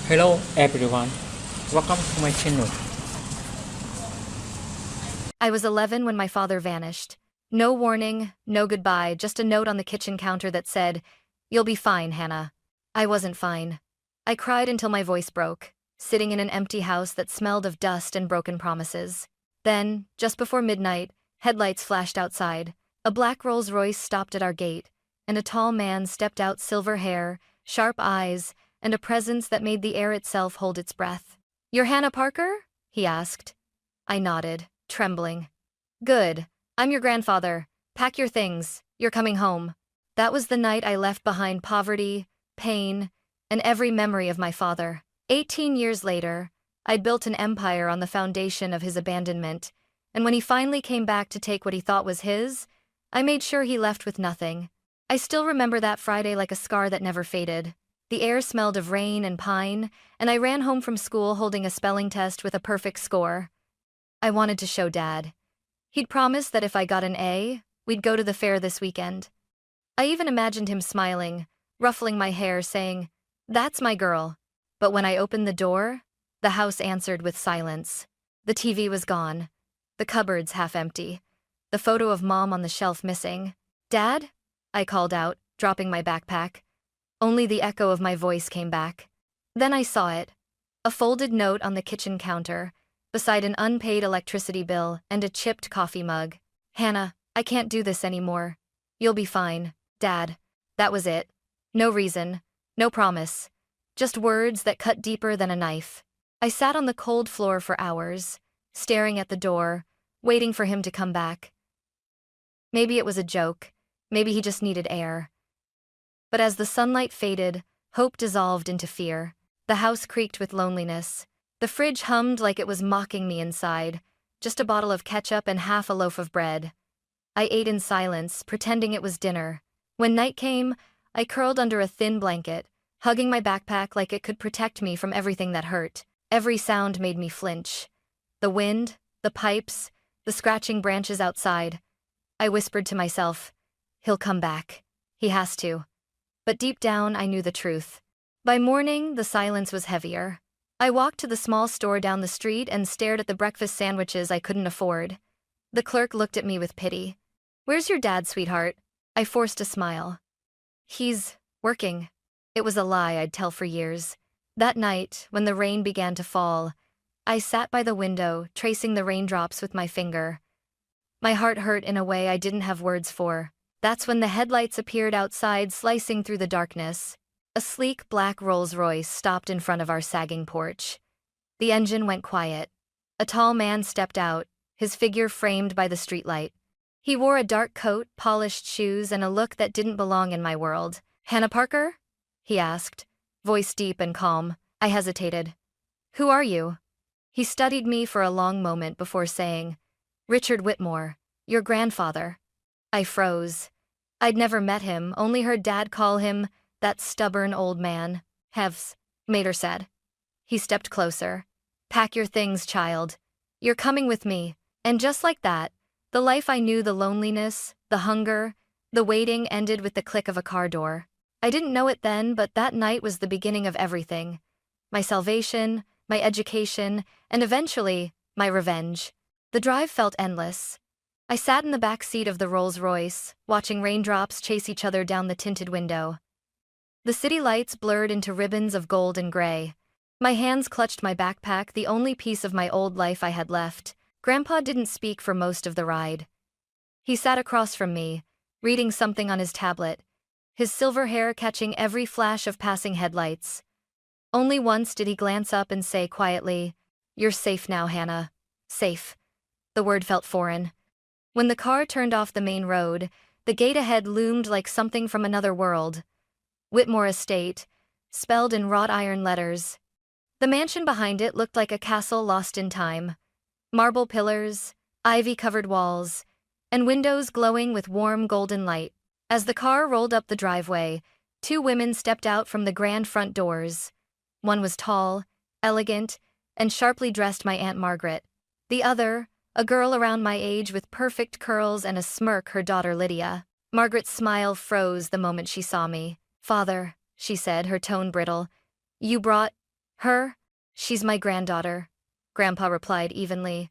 Hello everyone, welcome to my channel. I was 11 when my father vanished. No warning, no goodbye, just a note on the kitchen counter that said, "You'll be fine, Hannah." I wasn't fine. I cried until my voice broke, sitting in an empty house that smelled of dust and broken promises. Then, just before midnight, headlights flashed outside. A black Rolls-Royce stopped at our gate, and a tall man stepped out, silver hair, sharp eyes, and a presence that made the air itself hold its breath. "You're Hannah Parker?" he asked. I nodded, trembling. "Good. I'm your grandfather. Pack your things. You're coming home." That was the night I left behind poverty, pain, and every memory of my father. 18 years later, I'd built an empire on the foundation of his abandonment, and when he finally came back to take what he thought was his, I made sure he left with nothing. I still remember that Friday like a scar that never faded. The air smelled of rain and pine, and I ran home from school holding a spelling test with a perfect score. I wanted to show Dad. He'd promised that if I got an A, we'd go to the fair this weekend. I even imagined him smiling, ruffling my hair, saying, "That's my girl." But when I opened the door, the house answered with silence. The TV was gone, the cupboards half empty, the photo of Mom on the shelf missing. "Dad?" I called out, dropping my backpack. Only the echo of my voice came back. Then I saw it. A folded note on the kitchen counter, beside an unpaid electricity bill and a chipped coffee mug. "Hannah, I can't do this anymore. You'll be fine, Dad." That was it. No reason, no promise. Just words that cut deeper than a knife. I sat on the cold floor for hours, staring at the door, waiting for him to come back. Maybe it was a joke. Maybe he just needed air. But as the sunlight faded, hope dissolved into fear. The house creaked with loneliness. The fridge hummed like it was mocking me inside, just a bottle of ketchup and half a loaf of bread. I ate in silence, pretending it was dinner. When night came, I curled under a thin blanket, hugging my backpack like it could protect me from everything that hurt. Every sound made me flinch. The wind, the pipes, the scratching branches outside. I whispered to myself, "He'll come back. He has to." But deep down, I knew the truth. By morning, the silence was heavier. I walked to the small store down the street and stared at the breakfast sandwiches I couldn't afford. The clerk looked at me with pity. "Where's your dad, sweetheart?" I forced a smile. "He's working." It was a lie I'd tell for years. That night, when the rain began to fall, I sat by the window, tracing the raindrops with my finger. My heart hurt in a way I didn't have words for. That's when the headlights appeared outside, slicing through the darkness. A sleek black Rolls-Royce stopped in front of our sagging porch. The engine went quiet. A tall man stepped out, his figure framed by the streetlight. He wore a dark coat, polished shoes, and a look that didn't belong in my world. "Hannah Parker?" he asked, voice deep and calm. I hesitated. "Who are you?" He studied me for a long moment before saying, "Richard Whitmore, your grandfather." I froze. I'd never met him, only heard Dad call him that stubborn old man. "Hevs," Mater said. He stepped closer. "Pack your things, child. You're coming with me." And just like that, the life I knew, the loneliness, the hunger, the waiting ended with the click of a car door. I didn't know it then, but that night was the beginning of everything. My salvation, my education, and eventually, my revenge. The drive felt endless. I sat in the back seat of the Rolls-Royce, watching raindrops chase each other down the tinted window. The city lights blurred into ribbons of gold and gray. My hands clutched my backpack, the only piece of my old life I had left. Grandpa didn't speak for most of the ride. He sat across from me, reading something on his tablet, his silver hair catching every flash of passing headlights. Only once did he glance up and say quietly, "You're safe now, Hannah." Safe. The word felt foreign. When the car turned off the main road, the gate ahead loomed like something from another world. Whitmore Estate, spelled in wrought iron letters. The mansion behind it looked like a castle lost in time. Marble pillars, ivy-covered walls, and windows glowing with warm golden light. As the car rolled up the driveway, two women stepped out from the grand front doors. One was tall, elegant, and sharply dressed, my Aunt Margaret. The other, a girl around my age with perfect curls and a smirk, her daughter Lydia. Margaret's smile froze the moment she saw me. "Father," she said, her tone brittle, "you brought..." Her? She's my granddaughter, Grandpa replied evenly.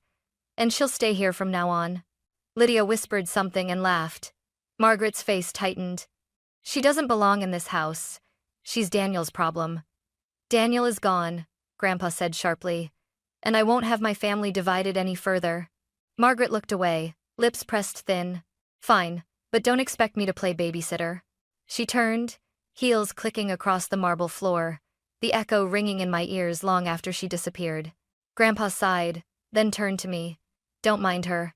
And she'll stay here from now on. Lydia whispered something and laughed. Margaret's face tightened. She doesn't belong in this house. She's Daniel's problem. Daniel is gone, Grandpa said sharply. And I won't have my family divided any further. Margaret looked away, lips pressed thin. Fine, but don't expect me to play babysitter. She turned, heels clicking across the marble floor, the echo ringing in my ears long after she disappeared. Grandpa sighed, then turned to me. Don't mind her.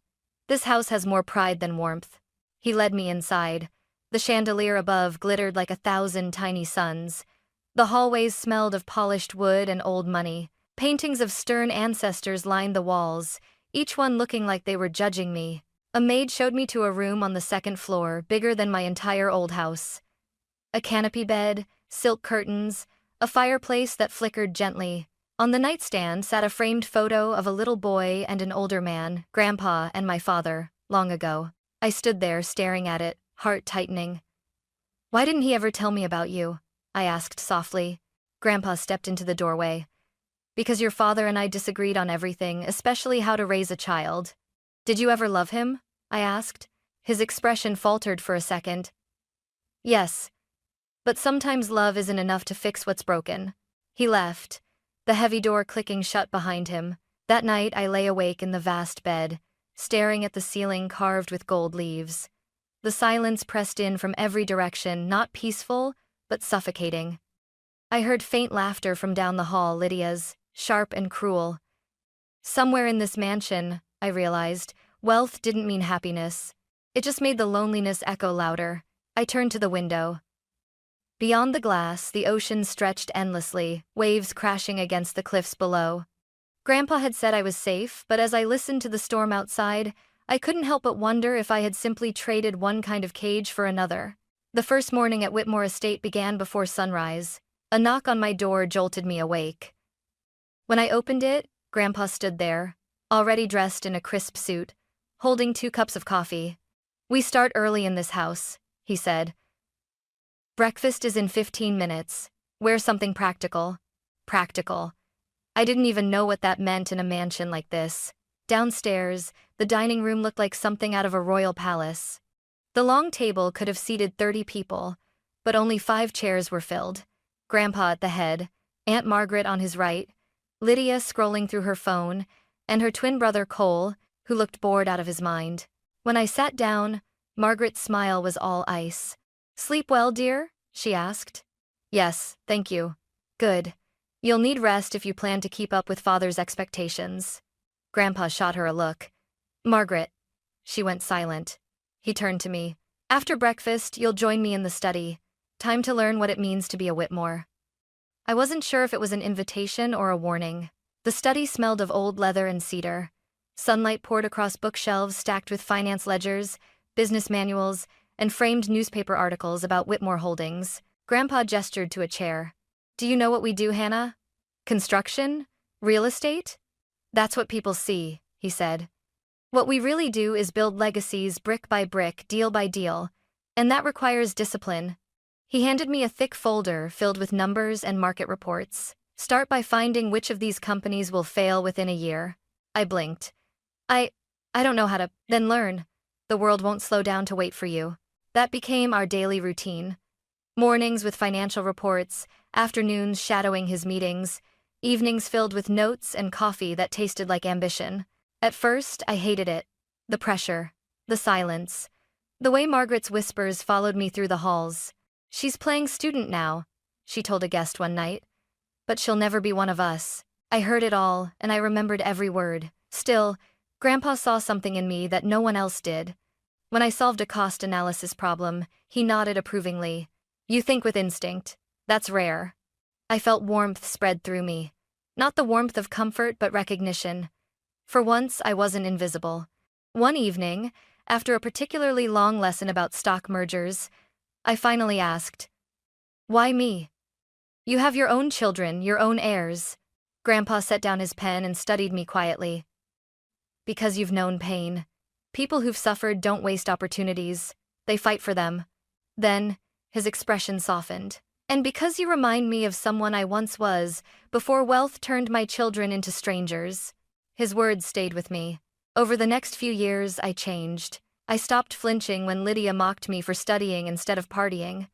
This house has more pride than warmth. He led me inside. The chandelier above glittered like 1,000 tiny suns. The hallways smelled of polished wood and old money. Paintings of stern ancestors lined the walls, each one looking like they were judging me. A maid showed me to a room on the second floor, bigger than my entire old house. A canopy bed, silk curtains, a fireplace that flickered gently. On the nightstand sat a framed photo of a little boy and an older man, Grandpa and my father, long ago. I stood there staring at it, heart tightening. Why didn't he ever tell me about you? I asked softly. Grandpa stepped into the doorway. Because your father and I disagreed on everything, especially how to raise a child. Did you ever love him? I asked. His expression faltered for a second. Yes. But sometimes love isn't enough to fix what's broken. He left, the heavy door clicking shut behind him. That night I lay awake in the vast bed, staring at the ceiling carved with gold leaves. The silence pressed in from every direction, not peaceful, but suffocating. I heard faint laughter from down the hall, Lydia's, sharp and cruel. Somewhere in this mansion, I realized, wealth didn't mean happiness. It just made the loneliness echo louder. I turned to the window. Beyond the glass, the ocean stretched endlessly, waves crashing against the cliffs below. Grandpa had said I was safe, but as I listened to the storm outside, I couldn't help but wonder if I had simply traded one kind of cage for another. The first morning at Whitmore Estate began before sunrise. A knock on my door jolted me awake. When I opened it, Grandpa stood there, already dressed in a crisp suit, holding 2 cups of coffee. We start early in this house, he said. Breakfast is in 15 minutes. Wear something practical. Practical. I didn't even know what that meant in a mansion like this. Downstairs, the dining room looked like something out of a royal palace. The long table could have seated 30 people, but only 5 chairs were filled. Grandpa at the head, Aunt Margaret on his right, Lydia scrolling through her phone, and her twin brother Cole, who looked bored out of his mind. When I sat down, Margaret's smile was all ice. Sleep well, dear? She asked. Yes, thank you. Good. You'll need rest if you plan to keep up with Father's expectations. Grandpa shot her a look. Margaret. She went silent. He turned to me. After breakfast, you'll join me in the study. Time to learn what it means to be a Whitmore. I wasn't sure if it was an invitation or a warning. The study smelled of old leather and cedar. Sunlight poured across bookshelves stacked with finance ledgers, business manuals, and framed newspaper articles about Whitmore Holdings. Grandpa gestured to a chair. Do you know what we do, Hannah? Construction? Real estate? That's what people see, he said. What we really do is build legacies brick by brick, deal by deal, and that requires discipline. He handed me a thick folder filled with numbers and market reports. Start by finding which of these companies will fail within a year. I blinked. I don't know how to, then learn. The world won't slow down to wait for you. That became our daily routine. Mornings with financial reports, afternoons shadowing his meetings, evenings filled with notes and coffee that tasted like ambition. At first, I hated it. The pressure, the silence, the way Margaret's whispers followed me through the halls. She's playing student now, she told a guest one night. But she'll never be one of us. I heard it all, and I remembered every word. Still, Grandpa saw something in me that no one else did. When I solved a cost analysis problem, he nodded approvingly. You think with instinct. That's rare. I felt warmth spread through me. Not the warmth of comfort, but recognition. For once, I wasn't invisible. One evening, after a particularly long lesson about stock mergers, I finally asked, "Why me? You have your own children, your own heirs." Grandpa set down his pen and studied me quietly. Because you've known pain. People who've suffered don't waste opportunities. They fight for them. Then, his expression softened. And because you remind me of someone I once was, before wealth turned my children into strangers. His words stayed with me. Over the next few years, I changed. I stopped flinching when Lydia mocked me for studying instead of partying.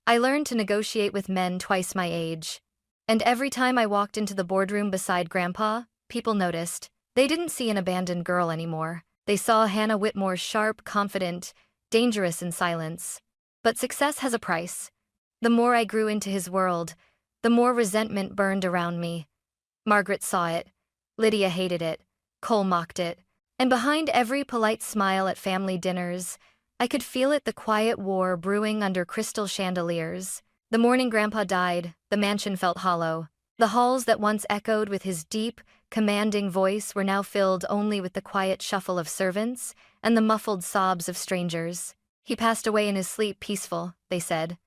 I learned to negotiate with men twice my age. And every time I walked into the boardroom beside Grandpa, people noticed. They didn't see an abandoned girl anymore. They saw Hannah Whitmore sharp, confident, dangerous in silence. But success has a price. The more I grew into his world, the more resentment burned around me. Margaret saw it. Lydia hated it. Cole mocked it. And behind every polite smile at family dinners, I could feel it, the quiet war brewing under crystal chandeliers. The morning Grandpa died, the mansion felt hollow. The halls that once echoed with his deep, commanding voice were now filled only with the quiet shuffle of servants and the muffled sobs of strangers. He passed away in his sleep peaceful, they said.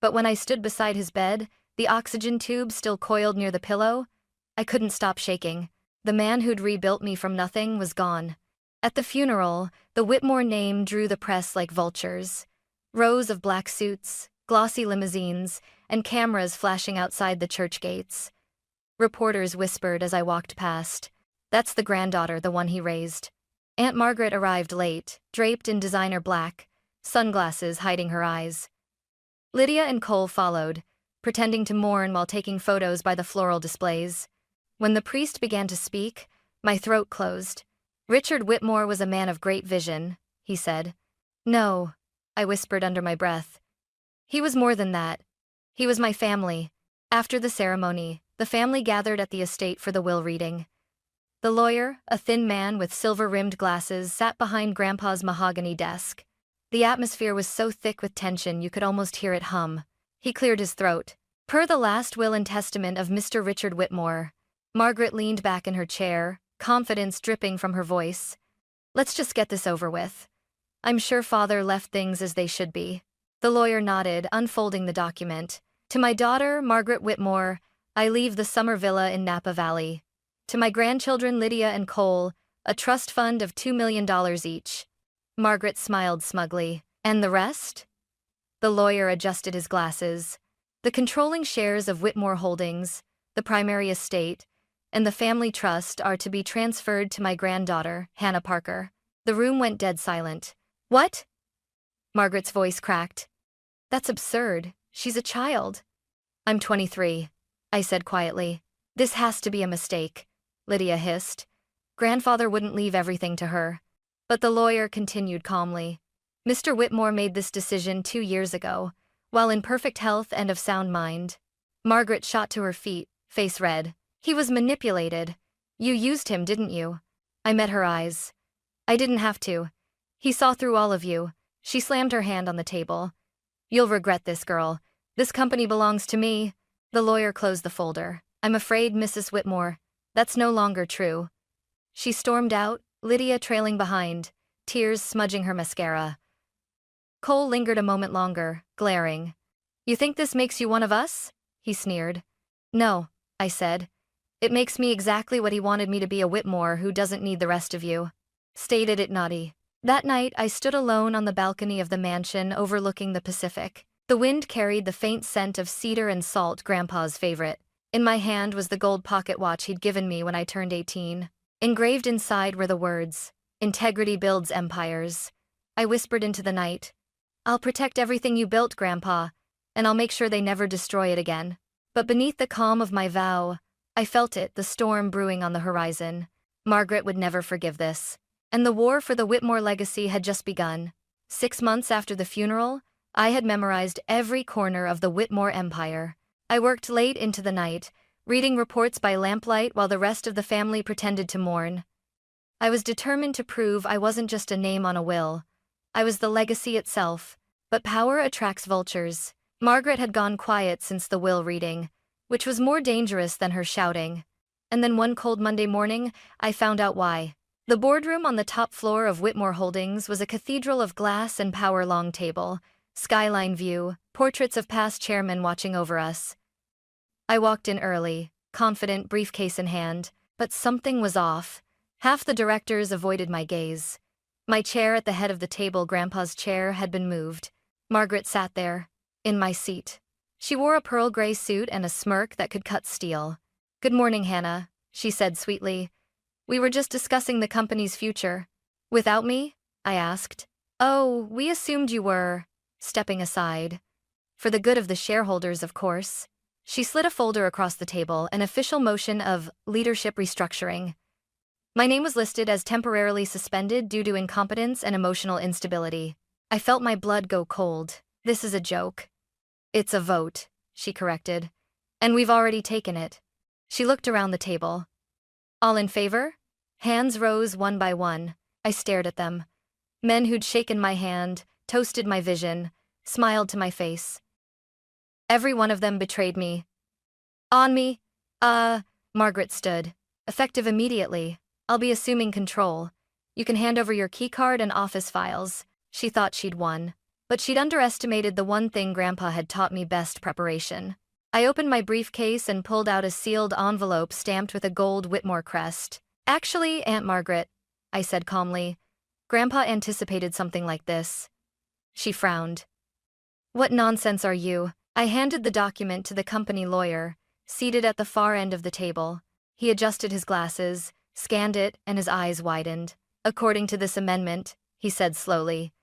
But when I stood beside his bed, the oxygen tube still coiled near the pillow, I couldn't stop shaking. The man who'd rebuilt me from nothing was gone. At the funeral, the Whitmore name drew the press like vultures. Rows of black suits, glossy limousines, and cameras flashing outside the church gates. Reporters whispered as I walked past. That's the granddaughter, the one he raised. Aunt Margaret arrived late, draped in designer black, sunglasses hiding her eyes. Lydia and Cole followed, pretending to mourn while taking photos by the floral displays. When the priest began to speak, my throat closed. Richard Whitmore was a man of great vision, he said. No, I whispered under my breath. He was more than that. He was my family. After the ceremony, the family gathered at the estate for the will reading. The lawyer, a thin man with silver-rimmed glasses, sat behind Grandpa's mahogany desk. The atmosphere was so thick with tension you could almost hear it hum. He cleared his throat. Per the last will and testament of Mr. Richard Whitmore. Margaret leaned back in her chair, confidence dripping from her voice. Let's just get this over with. I'm sure Father left things as they should be. The lawyer nodded, unfolding the document. To my daughter, Margaret Whitmore, I leave the summer villa in Napa Valley. To my grandchildren Lydia and Cole, a trust fund of $2 million each. Margaret smiled smugly. And the rest? The lawyer adjusted his glasses. The controlling shares of Whitmore Holdings, the primary estate, and the family trust are to be transferred to my granddaughter, Hannah Parker. The room went dead silent. What? Margaret's voice cracked. That's absurd. She's a child. I'm 23, I said quietly. This has to be a mistake, Lydia hissed. Grandfather wouldn't leave everything to her. But the lawyer continued calmly. Mr. Whitmore made this decision 2 years ago, while in perfect health and of sound mind. Margaret shot to her feet, face red. He was manipulated. You used him, didn't you? I met her eyes. I didn't have to. He saw through all of you. She slammed her hand on the table. You'll regret this, girl. This company belongs to me. The lawyer closed the folder. I'm afraid, Mrs. Whitmore, that's no longer true. She stormed out, Lydia trailing behind, tears smudging her mascara. Cole lingered a moment longer, glaring. You think this makes you one of us? He sneered. No, I said. It makes me exactly what he wanted me to be, a Whitmore who doesn't need the rest of you. Stated it naughty. That night, I stood alone on the balcony of the mansion overlooking the Pacific. The wind carried the faint scent of cedar and salt, Grandpa's favorite. In my hand was the gold pocket watch he'd given me when I turned 18. Engraved inside were the words, "Integrity builds empires." I whispered into the night. I'll protect everything you built, Grandpa, and I'll make sure they never destroy it again. But beneath the calm of my vow, I felt it, the storm brewing on the horizon. Margaret would never forgive this. And the war for the Whitmore legacy had just begun. 6 months after the funeral, I had memorized every corner of the Whitmore empire. I worked late into the night, reading reports by lamplight while the rest of the family pretended to mourn. I was determined to prove I wasn't just a name on a will. I was the legacy itself. But power attracts vultures. Margaret had gone quiet since the will reading, which was more dangerous than her shouting. And then one cold Monday morning, I found out why. The boardroom on the top floor of Whitmore Holdings was a cathedral of glass and power long table, skyline view, portraits of past chairmen watching over us. I walked in early, confident, briefcase in hand, but something was off. Half the directors avoided my gaze. My chair at the head of the table, Grandpa's chair, had been moved. Margaret sat there, in my seat. She wore a pearl gray suit and a smirk that could cut steel. "Good morning, Hannah," she said sweetly. "We were just discussing the company's future." "Without me?" I asked. "Oh, we assumed you were," stepping aside. "For the good of the shareholders, of course." She slid a folder across the table, an official motion of leadership restructuring. My name was listed as temporarily suspended due to incompetence and emotional instability. I felt my blood go cold. "This is a joke." "It's a vote," she corrected. "And we've already taken it." She looked around the table. "All in favor?" Hands rose one by one. I stared at them. Men who'd shaken my hand, toasted my vision, smiled to my face. Every one of them betrayed me. "On me?" Margaret stood. "Effective immediately. I'll be assuming control. You can hand over your keycard and office files." She thought she'd won. But she'd underestimated the one thing Grandpa had taught me best: preparation. I opened my briefcase and pulled out a sealed envelope stamped with a gold Whitmore crest. "Actually, Aunt Margaret," I said calmly, "Grandpa anticipated something like this." She frowned. "What nonsense are you?" I handed the document to the company lawyer, seated at the far end of the table. He adjusted his glasses, scanned it, and his eyes widened. "According to this amendment," he said slowly,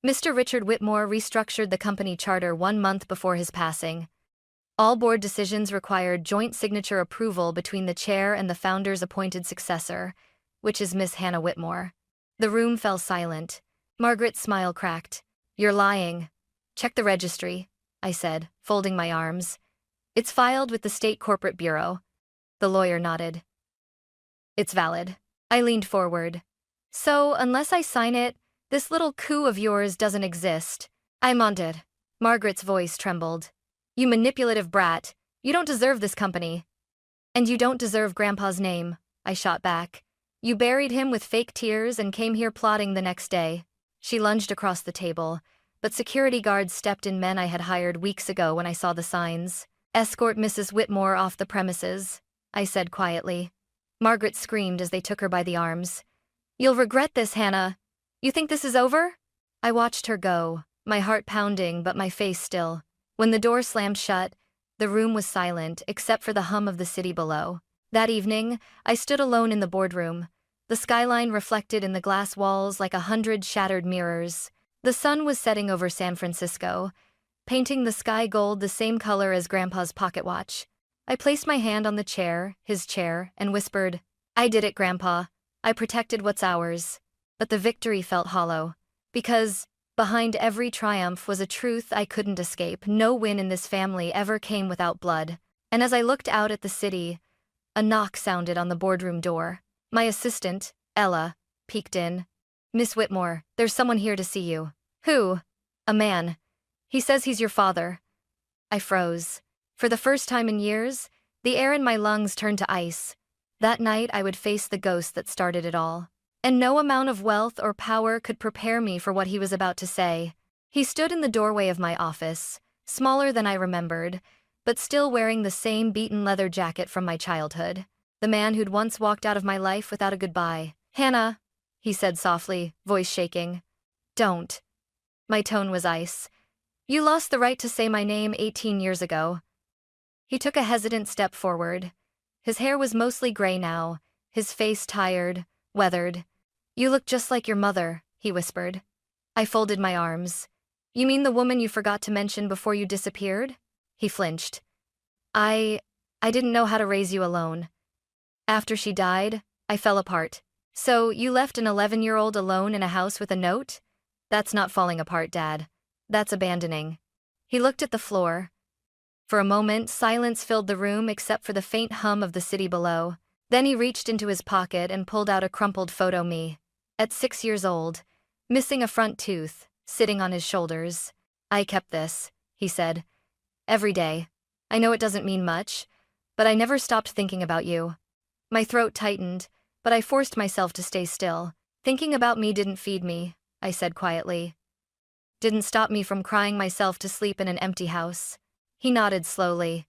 "Mr. Richard Whitmore restructured the company charter 1 month before his passing. All board decisions required joint signature approval between the chair and the founder's appointed successor, which is Miss Hannah Whitmore." The room fell silent. Margaret's smile cracked. "You're lying." "Check the registry," I said, folding my arms. "It's filed with the State Corporate Bureau." The lawyer nodded. "It's valid." I leaned forward. "So, unless I sign it, this little coup of yours doesn't exist." "I'm on it." Margaret's voice trembled. "You manipulative brat. You don't deserve this company." "And you don't deserve Grandpa's name," I shot back. "You buried him with fake tears and came here plotting the next day." She lunged across the table, but security guards stepped in, men I had hired weeks ago when I saw the signs. "Escort Mrs. Whitmore off the premises," I said quietly. Margaret screamed as they took her by the arms. "You'll regret this, Hannah. You think this is over?" I watched her go, my heart pounding but my face still. When the door slammed shut, the room was silent except for the hum of the city below. That evening, I stood alone in the boardroom, the skyline reflected in the glass walls like 100 shattered mirrors. The sun was setting over San Francisco, painting the sky gold, the same color as Grandpa's pocket watch. I placed my hand on the chair, his chair, and whispered, "I did it, Grandpa. I protected what's ours." But the victory felt hollow. Because behind every triumph was a truth I couldn't escape: no win in this family ever came without blood. And as I looked out at the city, a knock sounded on the boardroom door. My assistant, Ella, peeked in. "Miss Whitmore, there's someone here to see you." "Who?" "A man. He says he's your father." I froze. For the first time in years, the air in my lungs turned to ice. That night I would face the ghost that started it all. And no amount of wealth or power could prepare me for what he was about to say. He stood in the doorway of my office, smaller than I remembered, but still wearing the same beaten leather jacket from my childhood. The man who'd once walked out of my life without a goodbye. "Hannah," he said softly, voice shaking. "Don't." My tone was ice. "You lost the right to say my name 18 years ago." He took a hesitant step forward. His hair was mostly gray now, his face tired, weathered. "You look just like your mother," he whispered. I folded my arms. "You mean the woman you forgot to mention before you disappeared?" He flinched. I didn't know how to raise you alone. After she died, I fell apart." "So you left an 11-year-old alone in a house with a note?" "That's not falling apart, Dad. That's abandoning." He looked at the floor. For a moment, silence filled the room except for the faint hum of the city below. Then he reached into his pocket and pulled out a crumpled photo me. At 6 years old, missing a front tooth, sitting on his shoulders. "I kept this," he said. "Every day. I know it doesn't mean much, but I never stopped thinking about you." My throat tightened, but I forced myself to stay still. "Thinking about me didn't feed me," I said quietly. "Didn't stop me from crying myself to sleep in an empty house." He nodded slowly.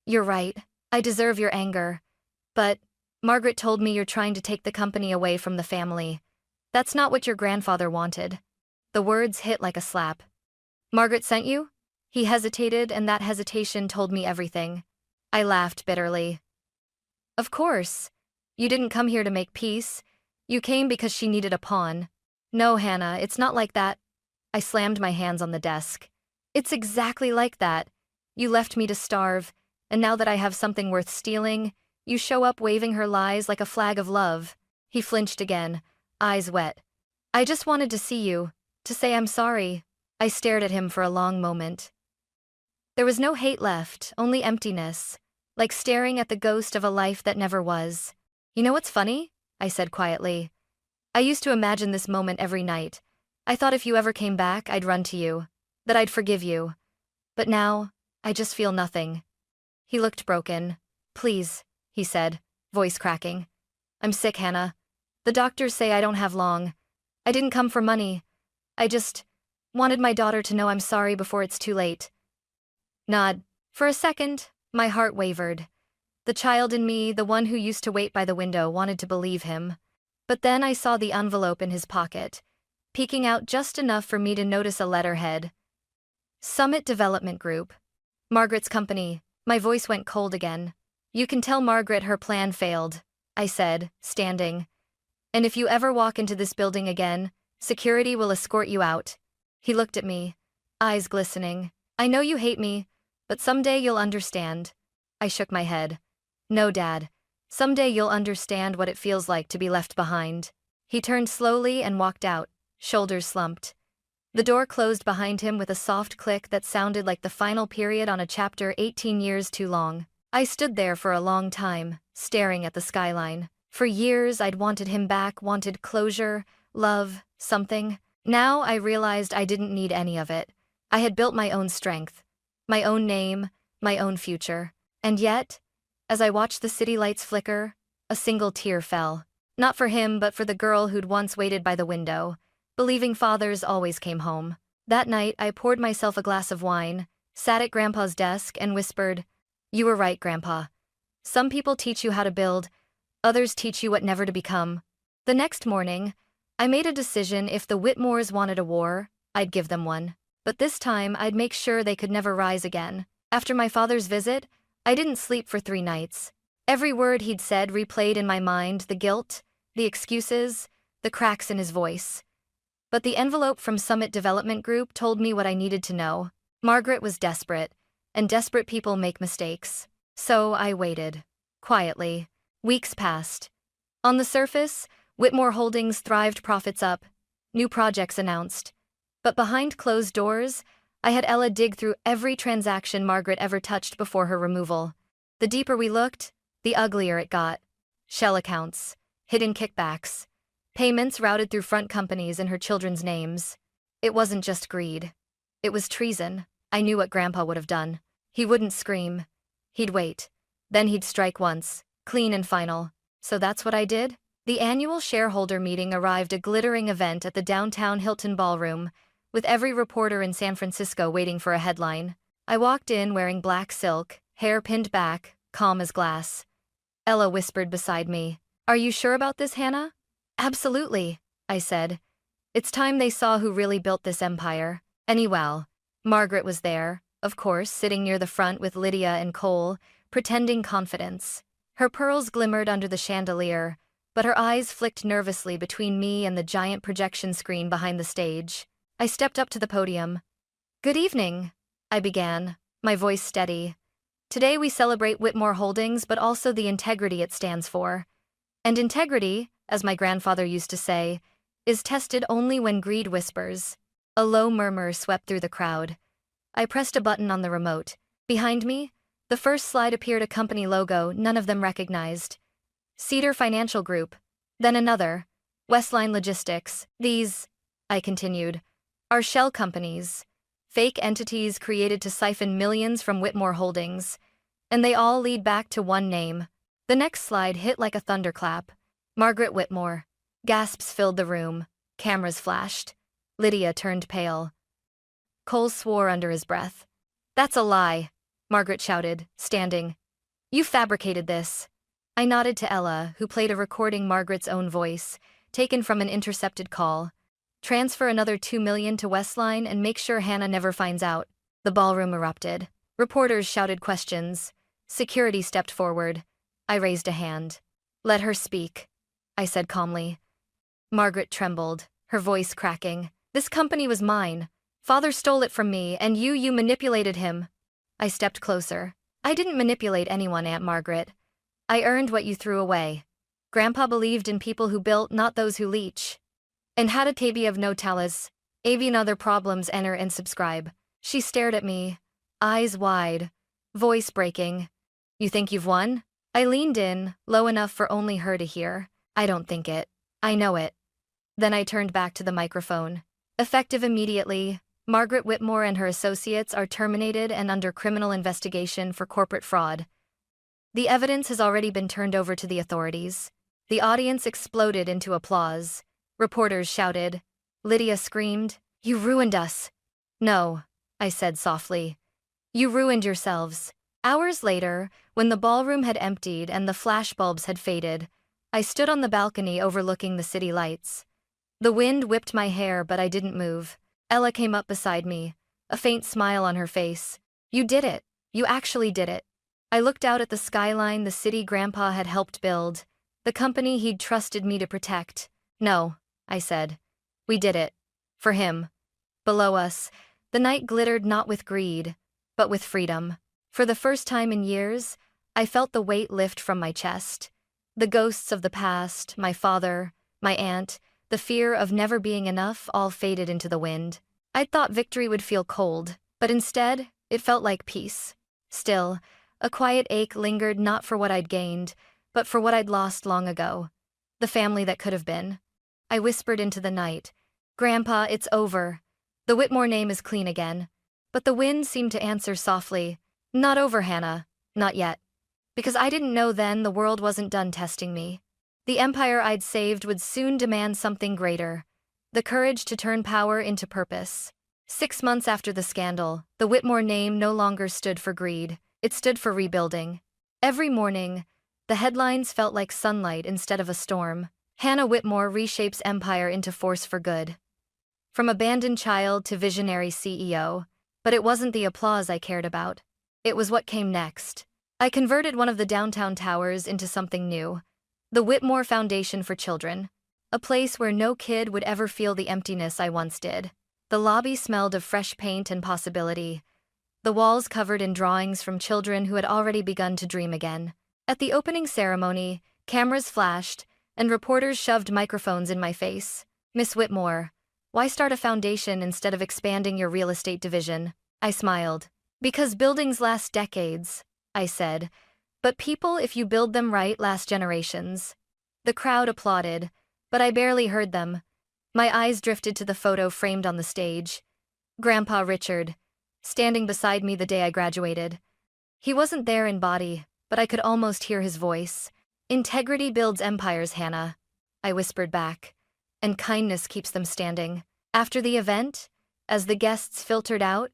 "You're right. I deserve your anger. But Margaret told me you're trying to take the company away from the family. That's not what your grandfather wanted." The words hit like a slap. "Margaret sent you?" He hesitated, and that hesitation told me everything. I laughed bitterly. Of course. You didn't come here to make peace. You came because she needed a pawn. No, Hannah, it's not like that. I slammed my hands on the desk. It's exactly like that. You left me to starve, and now that I have something worth stealing, you show up waving her lies like a flag of love. He flinched again, eyes wet. I just wanted to see you, to say I'm sorry. I stared at him for a long moment. There was no hate left, only emptiness, like staring at the ghost of a life that never was. You know what's funny? I said quietly. I used to imagine this moment every night. I thought if you ever came back, I'd run to you, that I'd forgive you. But now, I just feel nothing. He looked broken. Please, he said, voice cracking. I'm sick, Hannah. The doctors say I don't have long. I didn't come for money. I just wanted my daughter to know I'm sorry before it's too late. Nod. For a second, my heart wavered. The child in me, the one who used to wait by the window, wanted to believe him. But then I saw the envelope in his pocket, peeking out just enough for me to notice a letterhead. Summit Development Group. Margaret's company. My voice went cold again. You can tell Margaret her plan failed, I said, standing. And if you ever walk into this building again, security will escort you out. He looked at me, eyes glistening. I know you hate me, but someday you'll understand. I shook my head. No, Dad. Someday you'll understand what it feels like to be left behind. He turned slowly and walked out, shoulders slumped. The door closed behind him with a soft click that sounded like the final period on a chapter 18 years too long. I stood there for a long time, staring at the skyline. For years I'd wanted him back, wanted closure, love, something. Now I realized I didn't need any of it. I had built my own strength, my own name, my own future. And yet, as I watched the city lights flicker, a single tear fell. Not for him, but for the girl who'd once waited by the window, believing fathers always came home. That night, I poured myself a glass of wine, sat at Grandpa's desk, and whispered, "You were right, Grandpa. Some people teach you how to build, others teach you what never to become." The next morning, I made a decision. If the Whitmores wanted a war, I'd give them one. But this time, I'd make sure they could never rise again. After my father's visit, I didn't sleep for 3 nights. Every word he'd said replayed in my mind, the guilt, the excuses, the cracks in his voice. But the envelope from Summit Development Group told me what I needed to know. Margaret was desperate, and desperate people make mistakes. So I waited. Quietly. Weeks passed. On the surface, Whitmore Holdings thrived, profits up, new projects announced. But behind closed doors, I had Ella dig through every transaction Margaret ever touched before her removal. The deeper we looked, the uglier it got. Shell accounts, hidden kickbacks, payments routed through front companies in her children's names. It wasn't just greed. It was treason. I knew what Grandpa would have done. He wouldn't scream. He'd wait. Then he'd strike once, clean and final. So that's what I did? The annual shareholder meeting arrived, a glittering event at the downtown Hilton Ballroom, with every reporter in San Francisco waiting for a headline. I walked in wearing black silk, hair pinned back, calm as glass. Ella whispered beside me. "Are you sure about this, Hannah?" "Absolutely," I said. "It's time they saw who really built this empire." Anyway, Margaret was there, of course, sitting near the front with Lydia and Cole, pretending confidence. Her pearls glimmered under the chandelier, but her eyes flicked nervously between me and the giant projection screen behind the stage. I stepped up to the podium. "Good evening," I began, my voice steady. "Today we celebrate Whitmore Holdings, but also the integrity it stands for. And integrity, as my grandfather used to say, is tested only when greed whispers." A low murmur swept through the crowd. I pressed a button on the remote. Behind me, the first slide appeared, a company logo none of them recognized. Cedar Financial Group. Then another. Westline Logistics. "These," I continued, "are shell companies. Fake entities created to siphon millions from Whitmore Holdings. And they all lead back to one name." The next slide hit like a thunderclap. Margaret Whitmore. Gasps filled the room. Cameras flashed. Lydia turned pale. Cole swore under his breath. "That's a lie," Margaret shouted, standing. "You fabricated this." I nodded to Ella, who played a recording, Margaret's own voice, taken from an intercepted call. "Transfer another $2 million to Westline and make sure Hannah never finds out." The ballroom erupted. Reporters shouted questions. Security stepped forward. I raised a hand. "Let her speak," I said calmly. Margaret trembled, her voice cracking. "This company was mine. Father stole it from me, and you manipulated him." I stepped closer. "I didn't manipulate anyone, Aunt Margaret. I earned what you threw away. Grandpa believed in people who built, not those who leech. And had a KB of no talas. Avian other problems, enter and subscribe." She stared at me, eyes wide, voice breaking. "You think you've won?" I leaned in, low enough for only her to hear. "I don't think it. I know it." Then I turned back to the microphone. "Effective immediately, Margaret Whitmore and her associates are terminated and under criminal investigation for corporate fraud. The evidence has already been turned over to the authorities." The audience exploded into applause. Reporters shouted. Lydia screamed, "You ruined us." "No," I said softly. "You ruined yourselves." Hours later, when the ballroom had emptied and the flashbulbs had faded, I stood on the balcony overlooking the city lights. The wind whipped my hair, but I didn't move. Ella came up beside me, a faint smile on her face. "You did it. You actually did it." I looked out at the skyline, the city Grandpa had helped build, the company he'd trusted me to protect. "No," I said. "We did it. For him." Below us, the night glittered not with greed, but with freedom. For the first time in years, I felt the weight lift from my chest. The ghosts of the past, my father, my aunt, the fear of never being enough all faded into the wind. I'd thought victory would feel cold, but instead, it felt like peace. Still, a quiet ache lingered, not for what I'd gained, but for what I'd lost long ago. The family that could have been. I whispered into the night, "Grandpa, it's over. The Whitmore name is clean again." But the wind seemed to answer softly, "Not over, Hannah. Not yet." Because I didn't know then the world wasn't done testing me. The empire I'd saved would soon demand something greater. The courage to turn power into purpose. 6 months after the scandal, the Whitmore name no longer stood for greed. It stood for rebuilding. Every morning, the headlines felt like sunlight instead of a storm. Hannah Whitmore reshapes empire into force for good. From abandoned child to visionary CEO. But it wasn't the applause I cared about. It was what came next. I converted one of the downtown towers into something new. The Whitmore Foundation for Children. A place where no kid would ever feel the emptiness I once did. The lobby smelled of fresh paint and possibility. The walls covered in drawings from children who had already begun to dream again. At the opening ceremony, cameras flashed, and reporters shoved microphones in my face. "Miss Whitmore, why start a foundation instead of expanding your real estate division?" I smiled. "Because buildings last decades," I said. "But people, if you build them right, last generations." The crowd applauded, but I barely heard them. My eyes drifted to the photo framed on the stage. Grandpa Richard, standing beside me the day I graduated. He wasn't there in body, but I could almost hear his voice. "Integrity builds empires, Hannah," I whispered back. "And kindness keeps them standing." After the event, as the guests filtered out,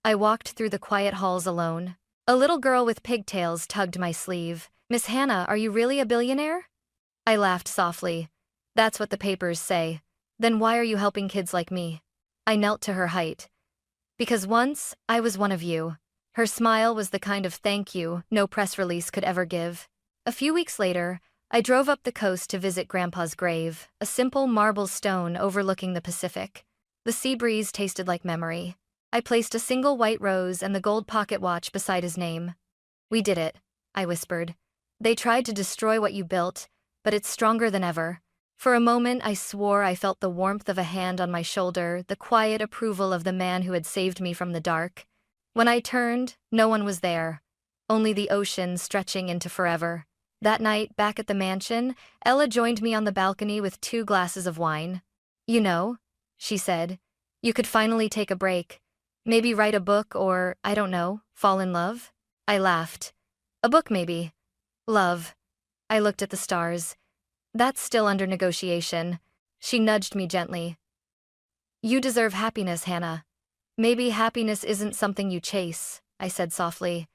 I walked through the quiet halls alone. A little girl with pigtails tugged my sleeve. "Miss Hannah, are you really a billionaire?" I laughed softly. "That's what the papers say. Then why are you helping kids like me?" I knelt to her height. "Because once, I was one of you." Her smile was the kind of thank you no press release could ever give. A few weeks later, I drove up the coast to visit Grandpa's grave, a simple marble stone overlooking the Pacific. The sea breeze tasted like memory. I placed a single white rose and the gold pocket watch beside his name. "We did it," I whispered. "They tried to destroy what you built, but it's stronger than ever." For a moment I swore I felt the warmth of a hand on my shoulder, the quiet approval of the man who had saved me from the dark. When I turned, no one was there. Only the ocean stretching into forever. That night, back at the mansion, Ella joined me on the balcony with 2 glasses of wine. "You know," she said, "you could finally take a break. Maybe write a book or, I don't know, fall in love?" I laughed. "A book maybe. Love." I looked at the stars. "That's still under negotiation." She nudged me gently. "You deserve happiness, Hannah." "Maybe happiness isn't something you chase," I said softly.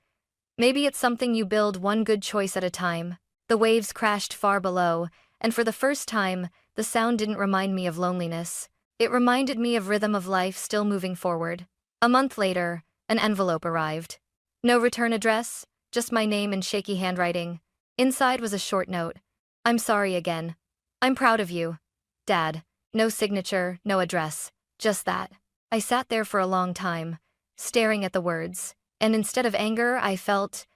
"Maybe it's something you build one good choice at a time." The waves crashed far below, and for the first time, the sound didn't remind me of loneliness. It reminded me of rhythm of life still moving forward. A month later, An envelope arrived. No return address, just my name in shaky handwriting. Inside was a short note. I'm sorry again. I'm proud of you. Dad. No signature, no address. Just that. I sat there for a long time, staring at the words, and instead of anger, I felt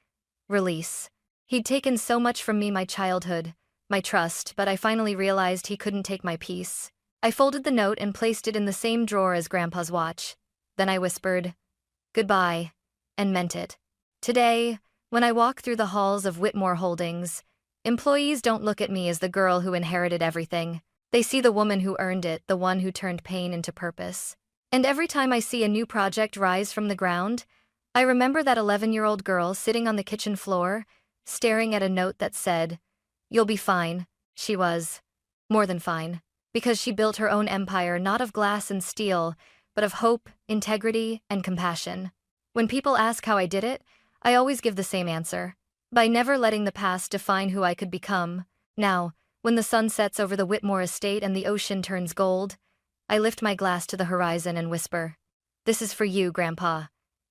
release. He'd taken so much from me, my childhood, my trust, but I finally realized he couldn't take my peace. I folded the note and placed it in the same drawer as Grandpa's watch. Then I whispered, "Goodbye," and meant it. Today, when I walk through the halls of Whitmore Holdings, employees don't look at me as the girl who inherited everything. They see the woman who earned it, the one who turned pain into purpose. And every time I see a new project rise from the ground, I remember that 11-year-old girl sitting on the kitchen floor, staring at a note that said, "You'll be fine." She was more than fine, because she built her own empire not of glass and steel, but of hope, integrity, and compassion. When people ask how I did it, I always give the same answer: by never letting the past define who I could become. Now, when the sun sets over the Whitmore estate and the ocean turns gold, I lift my glass to the horizon and whisper, "This is for you, Grandpa,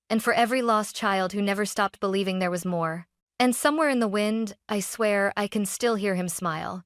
and for every lost child who never stopped believing there was more." And somewhere in the wind, I swear, I can still hear him smile.